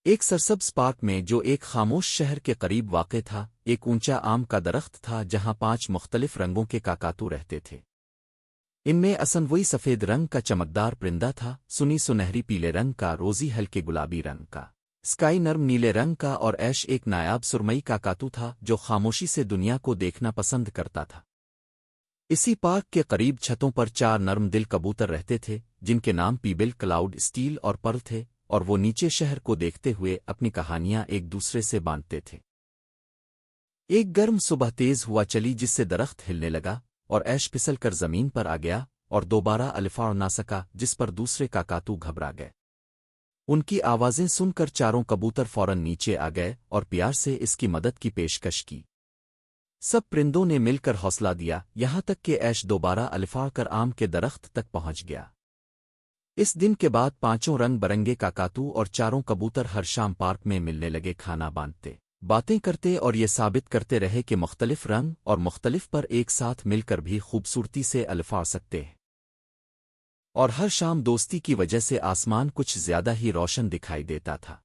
एक सरसब्ज पार्क में जो एक खामोश शहर के करीब वाक़ था, एक ऊंचा आम का दरख्त था जहां 5 मुख्तलिफ रंगों के काकातू रहते थे। इनमें असन वही सफ़ेद रंग का चमकदार परिंदा था, सुनी सुनहरी पीले रंग का, रोज़ी हल्के गुलाबी रंग का, स्काई नर्म नीले रंग का, और ऐश एक नायाब सुरमई काकातू था जो खामोशी से दुनिया को देखना पसंद करता था। इसी पार्क के करीब छतों पर 4 नर्म दिल कबूतर रहते थे जिनके नाम पीबिल, क्लाउड, स्टील और पर्ल थे, और वो नीचे शहर को देखते हुए अपनी कहानियां एक दूसरे से बांटते थे। एक गर्म सुबह तेज हुआ चली जिससे दरख्त हिलने लगा और ऐश फिसल कर जमीन पर आ गया और दोबारा अलिफाड़ ना सका, जिस पर दूसरे काकातू घबरा गए। उनकी आवाजें सुनकर चारों कबूतर फौरन नीचे आ गए और प्यार से इसकी मदद की पेशकश की। सब परिंदों ने मिलकर हौसला दिया, यहां तक कि ऐश दोबारा अलिफाड़ कर आम के दरख्त तक पहुंच गया। इस दिन के बाद 5 रंग बरंगे काकातू और चारों कबूतर हर शाम पार्क में मिलने लगे, खाना बांटते, बातें करते और ये साबित करते रहे कि मुख्तलिफ रंग और मुख्तलिफ पर एक साथ मिलकर भी खूबसूरती से अलिफाड़ सकते हैं। और हर शाम दोस्ती की वजह से आसमान कुछ ज्यादा ही रोशन दिखाई देता था।